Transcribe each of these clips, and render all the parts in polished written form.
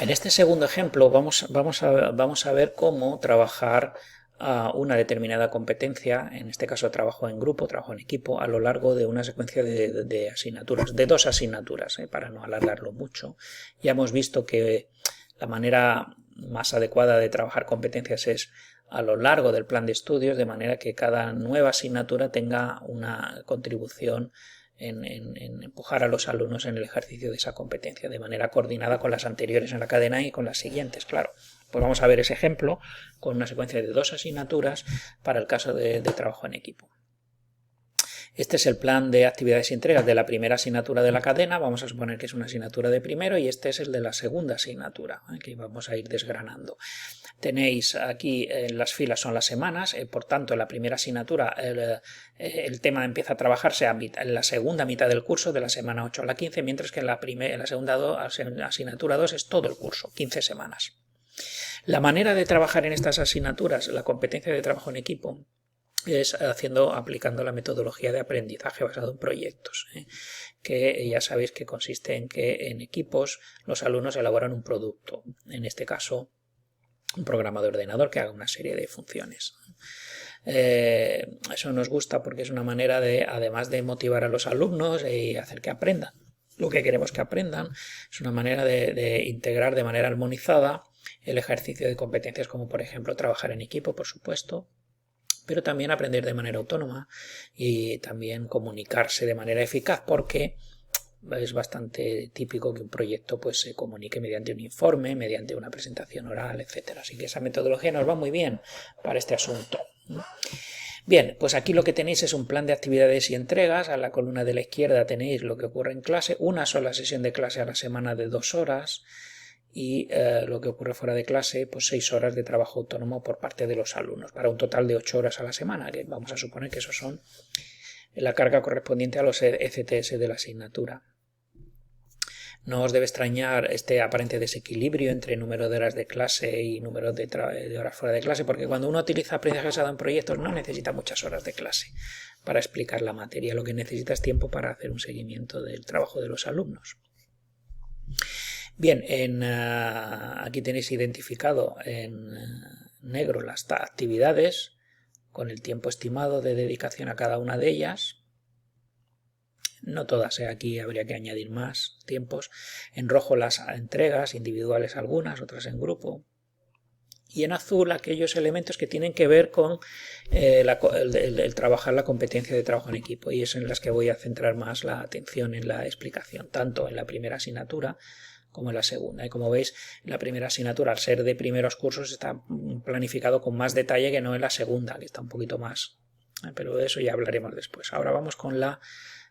En este segundo ejemplo vamos a ver cómo trabajar una determinada competencia, en este caso trabajo en grupo, trabajo en equipo, a lo largo de una secuencia de asignaturas, de 2 asignaturas, para no alargarlo mucho. Ya hemos visto que la manera más adecuada de trabajar competencias es a lo largo del plan de estudios, de manera que cada nueva asignatura tenga una contribución en empujar a los alumnos en el ejercicio de esa competencia, de manera coordinada con las anteriores en la cadena y con las siguientes, claro. Pues vamos a ver ese ejemplo con una secuencia de 2 asignaturas para el caso de trabajo en equipo. Este es el plan de actividades y entregas de la primera asignatura de la cadena. Vamos a suponer que es una asignatura de primero y este es el de la segunda asignatura, que vamos a ir desgranando. Tenéis aquí en las filas son las semanas, por tanto en la primera asignatura el tema empieza a trabajarse en la segunda mitad del curso, de la semana 8 a la 15, mientras que en la segunda asignatura 2 es todo el curso, 15 semanas. La manera de trabajar en estas asignaturas, la competencia de trabajo en equipo, es aplicando la metodología de aprendizaje basado en proyectos, que ya sabéis que consiste en que en equipos los alumnos elaboran un producto, en este caso un programa de ordenador que haga una serie de funciones. Eso nos gusta porque es una manera de, además de motivar a los alumnos y hacer que aprendan lo que queremos que aprendan, es una manera de integrar de manera armonizada el ejercicio de competencias como por ejemplo trabajar en equipo, por supuesto, pero también aprender de manera autónoma y también comunicarse de manera eficaz, porque es bastante típico que un proyecto pues se comunique mediante un informe, mediante una presentación oral, etc. Así que esa metodología nos va muy bien para este asunto. Bien, pues aquí lo que tenéis es un plan de actividades y entregas. A la columna de la izquierda tenéis lo que ocurre en clase, una sola sesión de clase a la semana de 2 horas y lo que ocurre fuera de clase, pues 6 horas de trabajo autónomo por parte de los alumnos, para un total de 8 horas a la semana, que vamos a suponer que eso son la carga correspondiente a los ECTS de la asignatura. No os debe extrañar este aparente desequilibrio entre número de horas de clase y número de horas fuera de clase, porque cuando uno utiliza aprendizaje basado en proyectos no necesita muchas horas de clase para explicar la materia, lo que necesita es tiempo para hacer un seguimiento del trabajo de los alumnos. Bien, aquí tenéis identificado en negro las actividades con el tiempo estimado de dedicación a cada una de ellas. No todas, aquí habría que añadir más tiempos. En rojo las entregas individuales algunas, otras en grupo. Y en azul aquellos elementos que tienen que ver con el trabajar la competencia de trabajo en equipo, y es en las que voy a centrar más la atención en la explicación, tanto en la primera asignatura como en la segunda. Y como veis, la primera asignatura, al ser de primeros cursos, está planificado con más detalle que no en la segunda, que está un poquito más. Pero de eso ya hablaremos después. Ahora vamos con la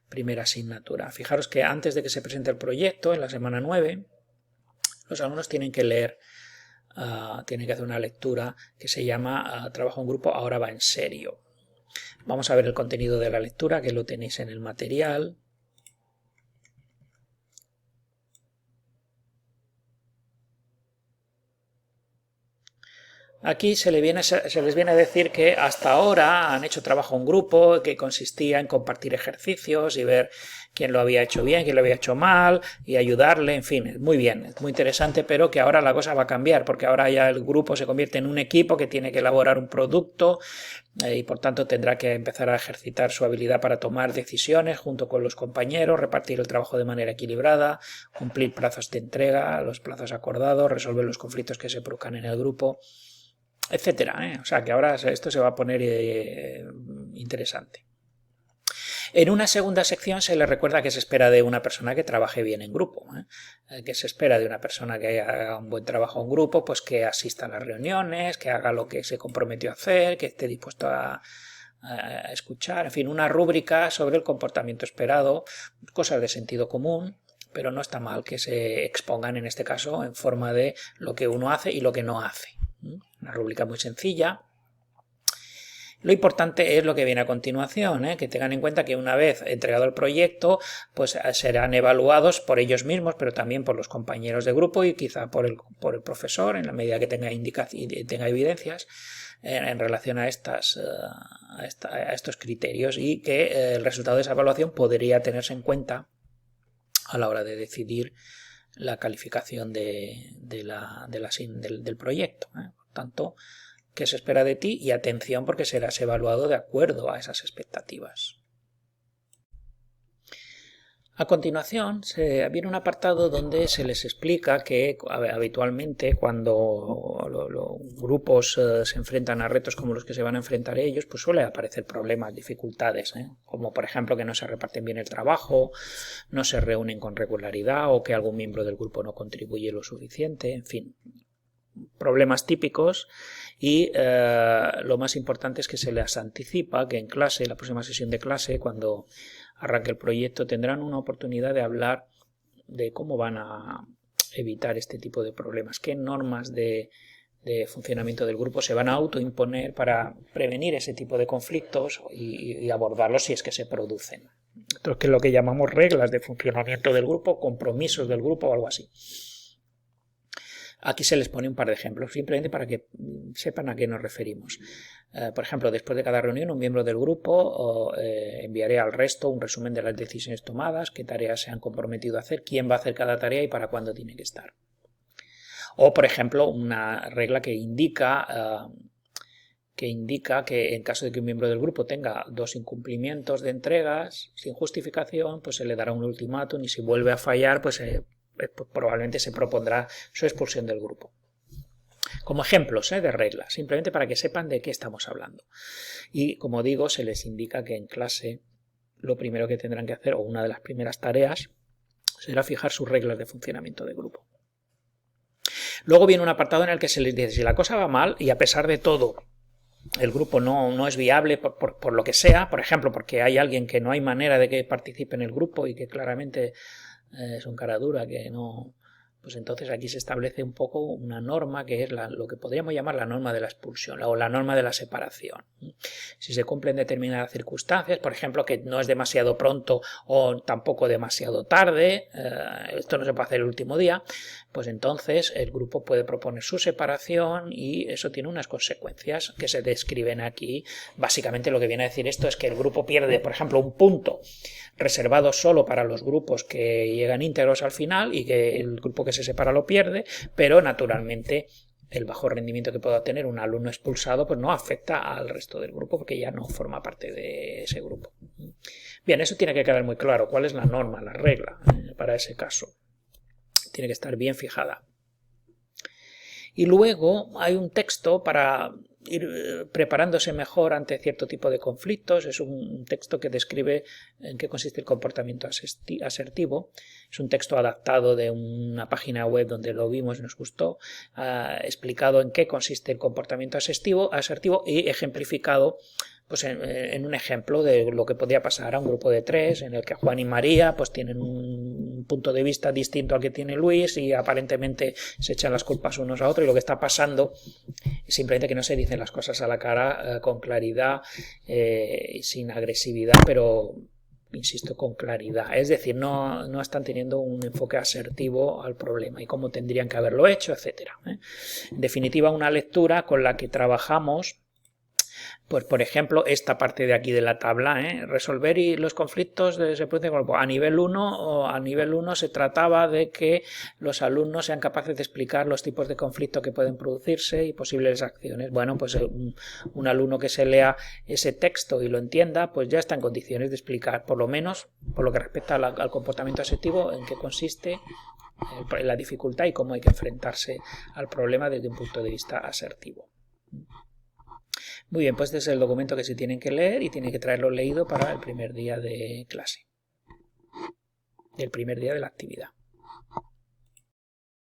primera asignatura. Fijaros que antes de que se presente el proyecto, en la semana 9, los alumnos tienen que leer, tienen que hacer una lectura que se llama Trabajo en grupo, ahora va en serio. Vamos a ver el contenido de la lectura, que lo tenéis en el material. Aquí se les viene a decir que hasta ahora han hecho trabajo en grupo que consistía en compartir ejercicios y ver quién lo había hecho bien, quién lo había hecho mal y ayudarle, en fin, muy bien, es muy interesante, pero que ahora la cosa va a cambiar porque ahora ya el grupo se convierte en un equipo que tiene que elaborar un producto y por tanto tendrá que empezar a ejercitar su habilidad para tomar decisiones junto con los compañeros, repartir el trabajo de manera equilibrada, cumplir plazos de entrega, los plazos acordados, resolver los conflictos que se produzcan en el grupo, etcétera. O sea que ahora esto se va a poner interesante. En una segunda sección se le recuerda que se espera de una persona que trabaje bien en grupo, que se espera de una persona que haga un buen trabajo en grupo, pues que asista a las reuniones, que haga lo que se comprometió a hacer, que esté dispuesto a escuchar, en fin, una rúbrica sobre el comportamiento esperado, cosas de sentido común, pero no está mal que se expongan en este caso en forma de lo que uno hace y lo que no hace. Una rúbrica muy sencilla. Lo importante es lo que viene a continuación, que tengan en cuenta que una vez entregado el proyecto, pues serán evaluados por ellos mismos, pero también por los compañeros de grupo y quizá por el profesor, en la medida que tenga evidencias en relación a estos criterios, y que el resultado de esa evaluación podría tenerse en cuenta a la hora de decidir la calificación del proyecto. Por tanto, ¿qué se espera de ti? Y atención, porque serás evaluado de acuerdo a esas expectativas. A continuación viene un apartado donde se les explica que habitualmente cuando los grupos se enfrentan a retos como los que se van a enfrentar ellos, pues suele aparecer problemas, dificultades, como por ejemplo que no se reparten bien el trabajo, no se reúnen con regularidad o que algún miembro del grupo no contribuye lo suficiente, en fin, problemas típicos. Y lo más importante es que se les anticipa que en clase, la próxima sesión de clase, cuando arranque el proyecto, tendrán una oportunidad de hablar de cómo van a evitar este tipo de problemas, qué normas de funcionamiento del grupo se van a autoimponer para prevenir ese tipo de conflictos y abordarlos si es que se producen. Esto es lo que llamamos reglas de funcionamiento del grupo, compromisos del grupo o algo así. Aquí se les pone un par de ejemplos, simplemente para que sepan a qué nos referimos. Por ejemplo, después de cada reunión, un miembro del grupo enviará al resto un resumen de las decisiones tomadas, qué tareas se han comprometido a hacer, quién va a hacer cada tarea y para cuándo tiene que estar. O, por ejemplo, una regla que indica que en caso de que un miembro del grupo tenga 2 incumplimientos de entregas sin justificación, pues se le dará un ultimátum y si vuelve a fallar, pues probablemente se propondrá su expulsión del grupo. Como ejemplos de reglas, simplemente para que sepan de qué estamos hablando. Y como digo, se les indica que en clase lo primero que tendrán que hacer, o una de las primeras tareas, será fijar sus reglas de funcionamiento de grupo. Luego viene un apartado en el que se les dice, si la cosa va mal y a pesar de todo el grupo no es viable por lo que sea, por ejemplo, porque hay alguien que no hay manera de que participe en el grupo y que claramente es un cara dura, que no, pues entonces aquí se establece un poco una norma que es lo que podríamos llamar la norma de la expulsión o la norma de la separación. Si se cumplen determinadas circunstancias, por ejemplo, que no es demasiado pronto o tampoco demasiado tarde, esto no se puede hacer el último día, pues entonces el grupo puede proponer su separación y eso tiene unas consecuencias que se describen aquí. Básicamente lo que viene a decir esto es que el grupo pierde, por ejemplo, un punto reservado solo para los grupos que llegan íntegros al final y que el grupo que se separa lo pierde, pero naturalmente el bajo rendimiento que pueda tener un alumno expulsado pues no afecta al resto del grupo porque ya no forma parte de ese grupo. Bien, eso tiene que quedar muy claro, cuál es la norma, la regla para ese caso. Tiene que estar bien fijada. Y luego hay un texto para ir preparándose mejor ante cierto tipo de conflictos. Es un texto que describe en qué consiste el comportamiento asertivo. Es un texto adaptado de una página web donde lo vimos y nos gustó, explicado en qué consiste el comportamiento asertivo y ejemplificado pues en un ejemplo de lo que podría pasar a un grupo de 3 en el que Juan y María pues tienen un punto de vista distinto al que tiene Luis y aparentemente se echan las culpas unos a otros y lo que está pasando es simplemente que no se dicen las cosas a la cara con claridad y sin agresividad, pero insisto, con claridad. Es decir, no están teniendo un enfoque asertivo al problema y cómo tendrían que haberlo hecho, etc. En definitiva, una lectura con la que trabajamos. Pues, por ejemplo, esta parte de aquí de la tabla, resolver los conflictos se producen a nivel 1. A nivel 1 se trataba de que los alumnos sean capaces de explicar los tipos de conflicto que pueden producirse y posibles acciones. Bueno, pues un alumno que se lea ese texto y lo entienda, pues ya está en condiciones de explicar, por lo menos, por lo que respecta al comportamiento asertivo, en qué consiste la dificultad y cómo hay que enfrentarse al problema desde un punto de vista asertivo. Muy bien, pues este es el documento que se tienen que leer y tienen que traerlo leído para el primer día de clase, el primer día de la actividad.